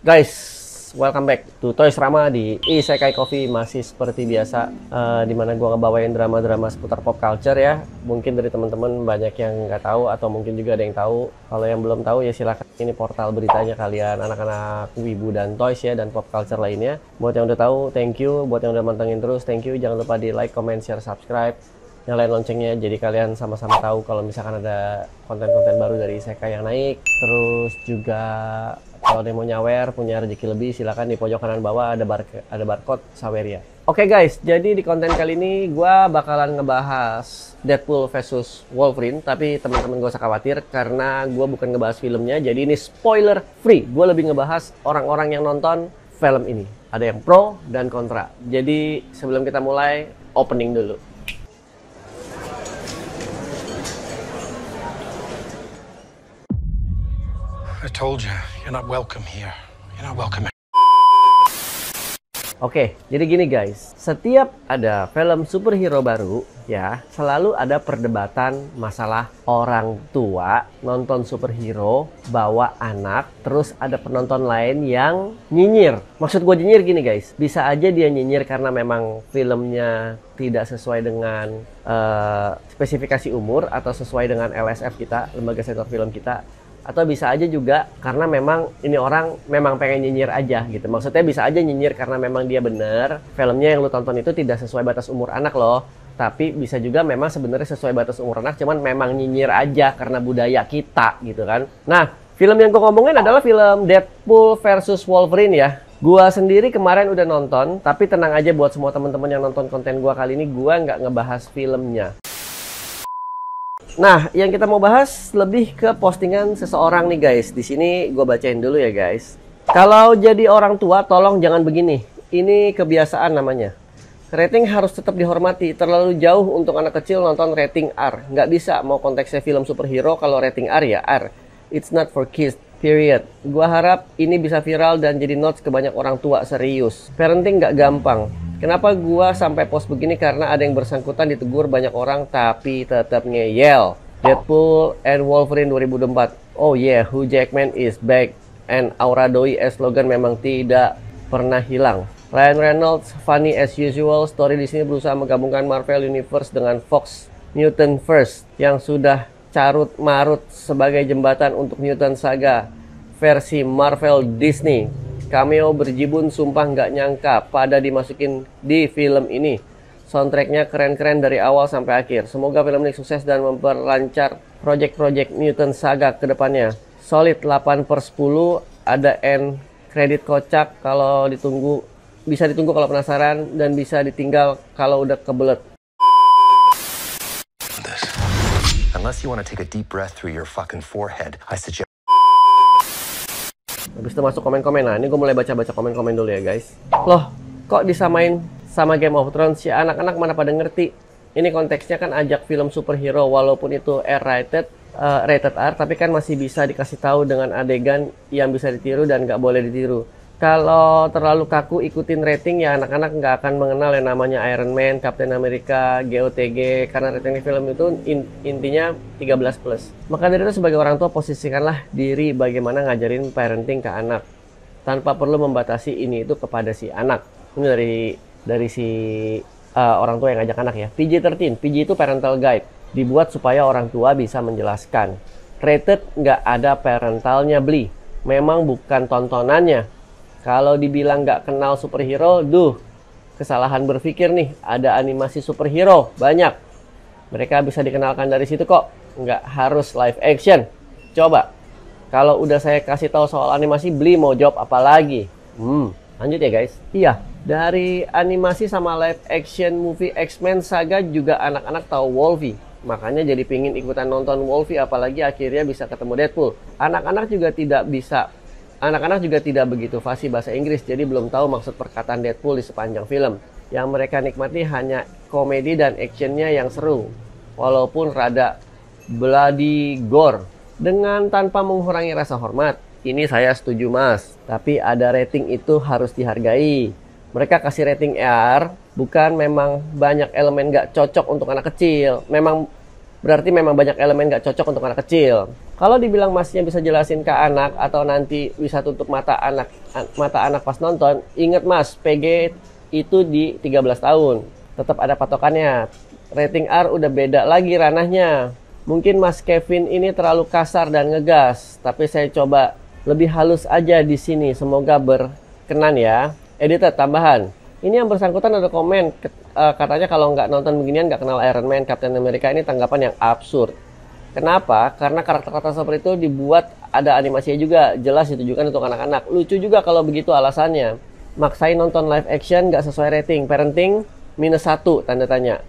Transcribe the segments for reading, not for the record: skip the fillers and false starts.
Guys, welcome back to Toys Rama di Isekai Coffee. Masih seperti biasa, dimana gua ngebawain drama-drama seputar pop culture ya. Mungkin dari teman-teman banyak yang nggak tahu atau mungkin juga ada yang tahu. Kalau yang belum tahu ya silakan, ini portal beritanya kalian anak-anak wibu dan toys ya, dan pop culture lainnya. Buat yang udah tahu, thank you. Buat yang udah mantengin terus, thank you. Jangan lupa di like, comment, share, subscribe, nyalain loncengnya jadi kalian sama-sama tahu kalau misalkan ada konten-konten baru dari Isekai yang naik. Terus juga kalau ada yang mau nyawer, punya rezeki lebih, silakan di pojok kanan bawah ada barcode Saweria. Oke guys, jadi di konten kali ini gue bakalan ngebahas Deadpool versus Wolverine, tapi teman-teman gak usah khawatir karena gue bukan ngebahas filmnya, jadi ini spoiler free. Gue lebih ngebahas orang-orang yang nonton film ini. Ada yang pro dan kontra. Jadi sebelum kita mulai, opening dulu. I told you, you're not welcome here. You're not welcome. Oke, jadi gini guys, setiap ada film superhero baru ya, selalu ada perdebatan masalah orang tua nonton superhero, bawa anak, terus ada penonton lain yang nyinyir. Maksud gue nyinyir gini guys, bisa aja dia nyinyir karena memang filmnya tidak sesuai dengan spesifikasi umur atau sesuai dengan LSF kita, lembaga sensor film kita. Atau bisa aja juga karena memang ini orang memang pengen nyinyir aja gitu. Maksudnya bisa aja nyinyir karena memang dia bener filmnya yang lu tonton itu tidak sesuai batas umur anak loh. Tapi bisa juga memang sebenarnya sesuai batas umur anak, cuman memang nyinyir aja karena budaya kita gitu kan. Nah, film yang gue ngomongin adalah film Deadpool versus Wolverine ya. Gua sendiri kemarin udah nonton, tapi tenang aja buat semua teman-teman yang nonton konten gua kali ini, gua nggak ngebahas filmnya. Nah, yang kita mau bahas lebih ke postingan seseorang nih guys. Di sini gue bacain dulu ya guys. Kalau jadi orang tua, tolong jangan begini. Ini kebiasaan namanya. Rating harus tetap dihormati. Terlalu jauh untuk anak kecil nonton rating R. Nggak bisa, mau konteksnya film superhero, kalau rating R ya R. It's not for kids, period. Gua harap ini bisa viral dan jadi notes ke banyak orang tua, serius. Parenting nggak gampang. Kenapa gua sampai post begini? Karena ada yang bersangkutan ditegur banyak orang tapi tetap ngeyel. Deadpool and Wolverine 2024. Oh yeah, Hugh Jackman is back and Aura Doi as Logan memang tidak pernah hilang. Ryan Reynolds funny as usual. Story di sini berusaha menggabungkan Marvel Universe dengan Fox Mutant First yang sudah carut marut sebagai jembatan untuk Mutant Saga versi Marvel Disney. Cameo berjibun, sumpah nggak nyangka pada dimasukin di film ini. Soundtracknya keren-keren dari awal sampai akhir. Semoga film ini sukses dan memperlancar project-project Mutant Saga ke depannya. Solid 8/10, ada end kredit kocak kalau ditunggu. Bisa ditunggu kalau penasaran dan bisa ditinggal kalau udah kebelet. Unless you want to take a deep breath through your fucking forehead, I suggest. Habis itu masuk komen-komen. Nah, ini gue mulai baca-baca komen-komen dulu ya guys. Loh, kok disamain sama Game of Thrones ya? Anak-anak mana pada ngerti? Ini konteksnya kan ajak film superhero, walaupun itu rated R, tapi kan masih bisa dikasih tahu dengan adegan yang bisa ditiru dan nggak boleh ditiru. Kalau terlalu kaku ikutin rating ya anak-anak nggak akan mengenal yang namanya Iron Man, Captain America, GOTG, karena rating film itu intinya 13+. Maka dari itu sebagai orang tua posisikanlah diri bagaimana ngajarin parenting ke anak tanpa perlu membatasi ini itu kepada si anak. Ini dari si orang tua yang ngajak anak ya. PG-13, PG itu parental guide, dibuat supaya orang tua bisa menjelaskan. Rated nggak ada parentalnya, beli. Memang bukan tontonannya. Kalau dibilang nggak kenal superhero, kesalahan berpikir nih. Ada animasi superhero, banyak. Mereka bisa dikenalkan dari situ kok. Nggak harus live action. Coba, kalau udah saya kasih tahu soal animasi, beli mau jawab apa lagi? Lanjut ya guys. Iya, dari animasi sama live action movie X-Men Saga juga anak-anak tahu Wolverine. Makanya jadi pingin ikutan nonton Wolverine, apalagi akhirnya bisa ketemu Deadpool. Anak-anak juga tidak begitu fasih bahasa Inggris, jadi belum tahu maksud perkataan Deadpool di sepanjang film. Yang mereka nikmati hanya komedi dan actionnya yang seru, walaupun rada bloody gore. Dengan tanpa mengurangi rasa hormat, ini saya setuju mas. Tapi ada rating itu harus dihargai. Mereka kasih rating R, bukan memang banyak elemen gak cocok untuk anak kecil. Memang berarti memang banyak elemen nggak cocok untuk anak kecil. Kalau dibilang masnya bisa jelasin ke anak atau nanti bisa tutup mata anak pas nonton, ingat mas, PG itu di 13 tahun. Tetap ada patokannya. Rating R udah beda lagi ranahnya. Mungkin Mas Kevin ini terlalu kasar dan ngegas, tapi saya coba lebih halus aja di sini. Semoga berkenan ya. Editor tambahan. Ini yang bersangkutan ada komen, katanya kalau nggak nonton beginian nggak kenal Iron Man, Captain America. Ini tanggapan yang absurd. Kenapa? Karena karakter-karakter seperti itu dibuat ada animasinya juga, jelas ditujukan untuk anak-anak. Lucu juga kalau begitu alasannya. Maksain nonton live action nggak sesuai rating, parenting -1 tanda tanya.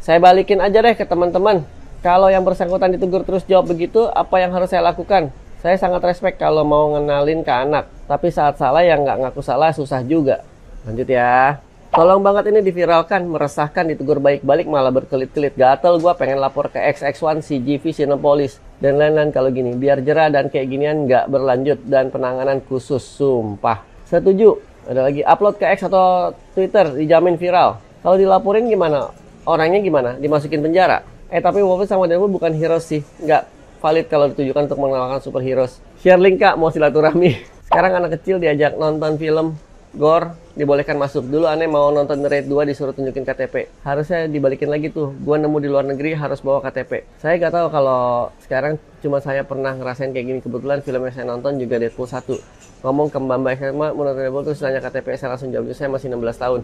Saya balikin aja deh ke teman-teman. Kalau yang bersangkutan ditegur terus jawab begitu, apa yang harus saya lakukan? Saya sangat respect kalau mau ngenalin ke anak, tapi saat salah yang nggak ngaku salah susah juga. Lanjut ya. Tolong banget ini diviralkan, meresahkan, ditegur baik-balik malah berkelit-kelit. Gatel gua pengen lapor ke XX1 CGV Cinepolis dan lain-lain kalau gini. Biar jerah dan kayak ginian nggak berlanjut dan penanganan khusus, sumpah. Setuju. Ada lagi, upload ke X atau Twitter dijamin viral. Kalau dilaporin gimana? Orangnya gimana? Dimasukin penjara? Tapi Wolverine sama Deadpool bukan hero sih. Nggak valid kalau ditujukan untuk mengenalkan superheroes. Share link kak, mau silaturahmi. Sekarang anak kecil diajak nonton film gore, dibolehkan masuk. Dulu aneh mau nonton The Raid 2 disuruh tunjukin KTP. Harusnya dibalikin lagi tuh. Gua nemu di luar negeri harus bawa KTP. Saya nggak tahu kalau sekarang cuma saya pernah ngerasain kayak gini. Kebetulan film yang saya nonton juga Deadpool 1. Ngomong ke Mbak SMA mau nonton Deadpool terus tanya KTP, saya langsung jawab saya masih 16 tahun.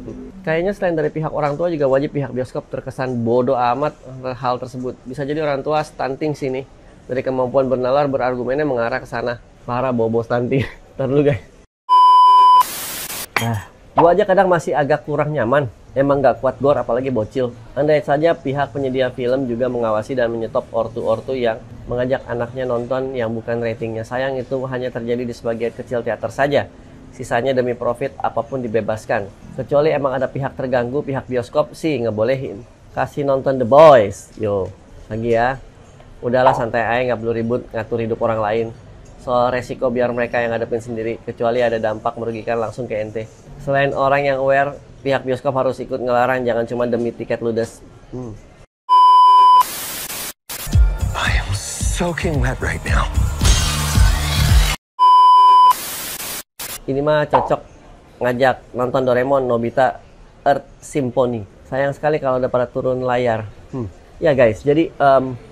Kayaknya selain dari pihak orang tua juga wajib pihak bioskop terkesan bodoh amat hal tersebut. Bisa jadi orang tua stunting sini. Dari kemampuan bernalar berargumennya mengarah ke sana. Parah bobo stunting. Ntar dulu guys. Nah, gua aja kadang masih agak kurang nyaman. Emang nggak kuat gore apalagi bocil. Andai saja pihak penyedia film juga mengawasi dan menyetop ortu-ortu yang mengajak anaknya nonton yang bukan ratingnya. Sayang itu hanya terjadi di sebagian kecil teater saja. Sisanya demi profit apapun dibebaskan. Kecuali emang ada pihak terganggu, pihak bioskop sih ngebolehin. Kasih nonton The Boys. Yo, lagi ya. Udahlah santai aja, nggak perlu ribut ngatur hidup orang lain. Soal resiko biar mereka yang ngadepin sendiri. Kecuali ada dampak merugikan langsung ke ente. Selain orang yang aware, pihak bioskop harus ikut ngelarang, jangan cuma demi tiket ludes. I am soaking wet right now. Ini mah cocok ngajak nonton Doraemon, Nobita, Earth Symphony. Sayang sekali kalau udah pada turun layar. Ya guys, jadi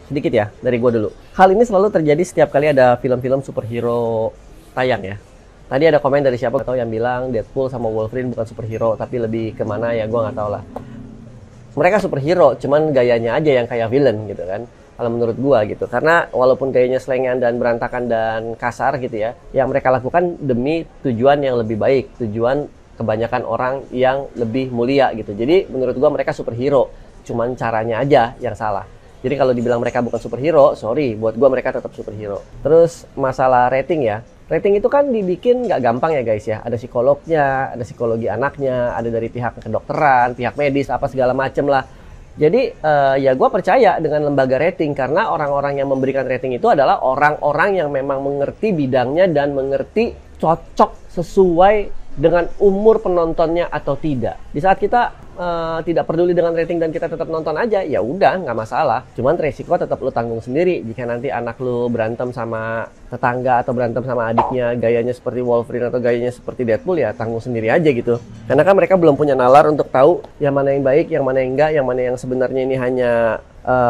sedikit ya dari gue dulu. Hal ini selalu terjadi setiap kali ada film-film superhero tayang ya. Tadi ada komen dari siapa atau yang bilang Deadpool sama Wolverine bukan superhero, tapi lebih kemana ya gue nggak tahu lah. Mereka superhero, cuman gayanya aja yang kayak villain gitu kan. Kalau menurut gue gitu, karena walaupun gayanya selengean dan berantakan dan kasar gitu ya, yang mereka lakukan demi tujuan yang lebih baik, tujuan kebanyakan orang yang lebih mulia gitu. Jadi menurut gue mereka superhero, cuman caranya aja yang salah. Jadi kalau dibilang mereka bukan superhero, sorry, buat gue mereka tetap superhero. Terus masalah rating ya, rating itu kan dibikin nggak gampang ya guys ya. Ada psikolognya, ada psikologi anaknya, ada dari pihak kedokteran, pihak medis, apa segala macem lah. Jadi ya gue percaya dengan lembaga rating karena orang-orang yang memberikan rating itu adalah orang-orang yang memang mengerti bidangnya dan mengerti cocok sesuai dengan umur penontonnya atau tidak. Di saat kita tidak peduli dengan rating dan kita tetap nonton aja, ya udah nggak masalah. Cuman resiko tetap lu tanggung sendiri. Jika nanti anak lu berantem sama tetangga atau berantem sama adiknya, gayanya seperti Wolverine atau gayanya seperti Deadpool, ya tanggung sendiri aja gitu. Karena kan mereka belum punya nalar untuk tahu yang mana yang baik, yang mana yang enggak, yang mana yang sebenarnya ini hanya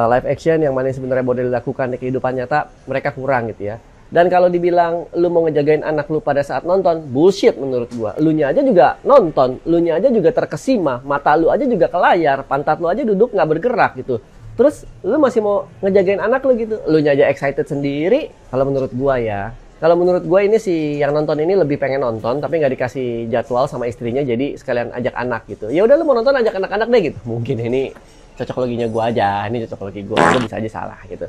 live action, yang mana yang sebenarnya boleh dilakukan di kehidupan nyata, mereka kurang gitu ya. Dan kalau dibilang lu mau ngejagain anak lu pada saat nonton, bullshit menurut gua. Lunya aja juga nonton, lunya aja juga terkesima, mata lu aja juga ke layar, pantat lu aja duduk nggak bergerak gitu. Terus lu masih mau ngejagain anak lu gitu, lunya aja excited sendiri. Kalau menurut gua ya, kalau menurut gua ini sih yang nonton ini lebih pengen nonton tapi nggak dikasih jadwal sama istrinya, jadi sekalian ajak anak gitu. Ya udah lu mau nonton ajak anak-anak deh gitu. Mungkin ini cocok loginya gua aja, ini cocok logi gua bisa aja salah gitu.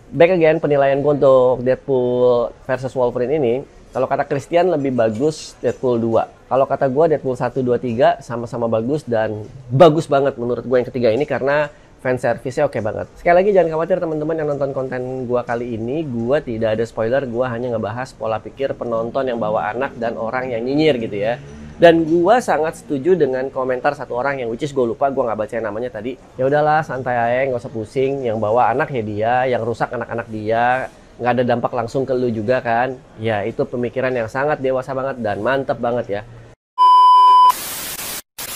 Back again, penilaian gue untuk Deadpool versus Wolverine ini, kalau kata Christian lebih bagus Deadpool 2. Kalau kata gue Deadpool 1, 2, 3 sama-sama bagus dan bagus banget menurut gue yang ketiga ini karena fan service-nya oke banget. Sekali lagi jangan khawatir teman-teman yang nonton konten gua kali ini, gua tidak ada spoiler, gua hanya ngebahas pola pikir penonton yang bawa anak dan orang yang nyinyir gitu ya. Dan gua sangat setuju dengan komentar satu orang yang which is gue lupa, gua nggak baca namanya tadi. Ya udahlah, santai aja, nggak usah pusing. Yang bawa anak ya dia, yang rusak anak-anak dia, nggak ada dampak langsung ke lu juga kan. Ya itu pemikiran yang sangat dewasa banget dan mantep banget ya.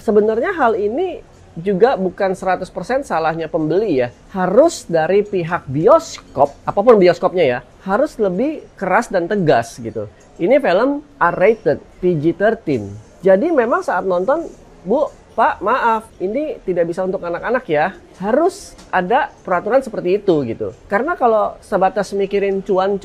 Sebenarnya hal ini juga bukan 100% salahnya pembeli ya. Harus dari pihak bioskop, apapun bioskopnya ya, harus lebih keras dan tegas gitu. Ini film R-rated, PG-13. Jadi memang saat nonton, Bu, Pak, maaf, ini tidak bisa untuk anak-anak ya. Harus ada peraturan seperti itu gitu. Karena kalau sebatas mikirin cuan,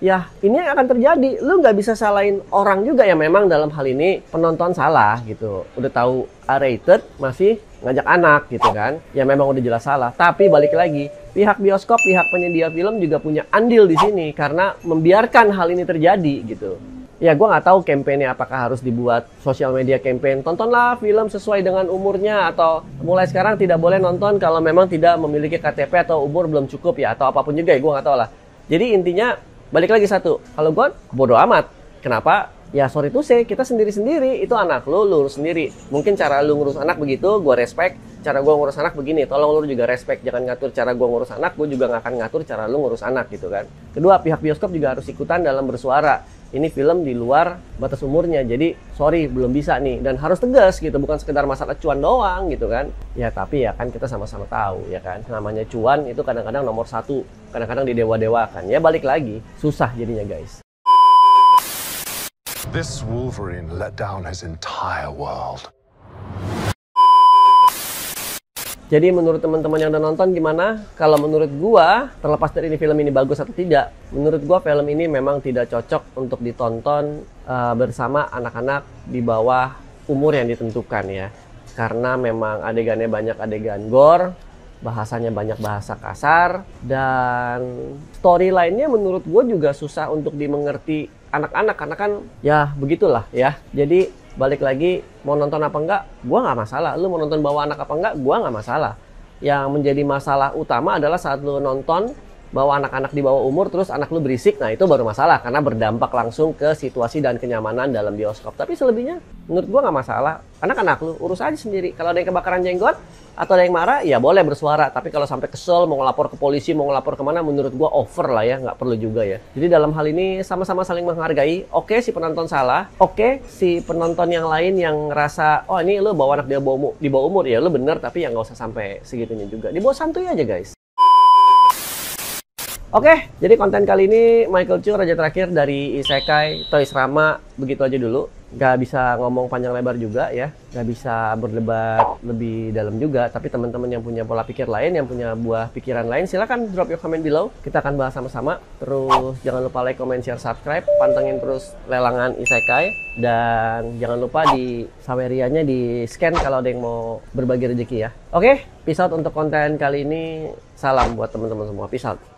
ya ini yang akan terjadi. Lu nggak bisa salahin orang juga ya, memang dalam hal ini penonton salah gitu. Udah tahu R-rated masih ngajak anak gitu kan. Ya memang udah jelas salah. Tapi balik lagi, pihak bioskop, pihak penyedia film juga punya andil di sini karena membiarkan hal ini terjadi gitu. Ya gue nggak tahu kampanye apakah harus dibuat sosial media campaign. Tontonlah film sesuai dengan umurnya atau mulai sekarang tidak boleh nonton kalau memang tidak memiliki KTP atau umur belum cukup ya atau apapun juga ya, gue nggak tahu lah. Jadi intinya balik lagi satu, kalau gue bodo amat. Kenapa? Ya sorry to say, kita sendiri-sendiri, itu anak lu urus sendiri. Mungkin cara lu ngurus anak begitu, gue respect. Cara gue ngurus anak begini, tolong lu juga respect. Jangan ngatur cara gue ngurus anak, gue juga nggak akan ngatur cara lu ngurus anak gitu kan. Kedua, pihak bioskop juga harus ikutan dalam bersuara. Ini film di luar batas umurnya, jadi sorry belum bisa nih. Dan harus tegas gitu, bukan sekedar masalah cuan doang gitu kan. Ya tapi ya kan kita sama-sama tahu ya kan, namanya cuan itu kadang-kadang nomor satu, kadang-kadang didewa-dewakan. Ya balik lagi, susah jadinya guys. This Wolverine let down his entire world. Jadi menurut teman-teman yang udah nonton gimana? Kalau menurut gua, terlepas dari ini film ini bagus atau tidak, menurut gua film ini memang tidak cocok untuk ditonton bersama anak-anak di bawah umur yang ditentukan ya. Karena memang adegannya banyak adegan gore, bahasanya banyak bahasa kasar, dan storyline-nya menurut gua juga susah untuk dimengerti anak-anak karena kan ya begitulah ya. Jadi balik lagi, mau nonton apa enggak, gua nggak masalah. Lu mau nonton bawa anak apa enggak, gua nggak masalah. Yang menjadi masalah utama adalah saat lu nonton bawa anak-anak di bawah umur, terus anak lu berisik, nah itu baru masalah. Karena berdampak langsung ke situasi dan kenyamanan dalam bioskop. Tapi selebihnya, menurut gua nggak masalah. Anak-anak lu urus aja sendiri. Kalau ada yang kebakaran jenggot, atau ada yang marah, ya boleh bersuara. Tapi kalau sampai kesel, mau ngelapor ke polisi, mau ngelapor kemana, menurut gua over lah ya, nggak perlu juga ya. Jadi dalam hal ini sama-sama saling menghargai. Oke, si penonton salah. Oke, si penonton yang lain yang ngerasa, oh ini lu bawa anak dia di bawah umur, ya lu bener, tapi ya nggak usah sampai segitunya juga. Dibawa santuy aja guys. Oke, jadi konten kali ini Michael Chu, raja terakhir dari Isekai Toys Rama, begitu aja dulu. Gak bisa ngomong panjang lebar juga ya, gak bisa berdebat lebih dalam juga. Tapi teman-teman yang punya pola pikir lain, yang punya buah pikiran lain, silahkan drop your comment below. Kita akan bahas sama-sama. Terus jangan lupa like, comment, share, subscribe. Pantengin terus lelangan Isekai. Dan jangan lupa di Sawerianya di scan kalau ada yang mau berbagi rezeki ya. Oke, peace out untuk konten kali ini. Salam buat teman-teman semua, peace out.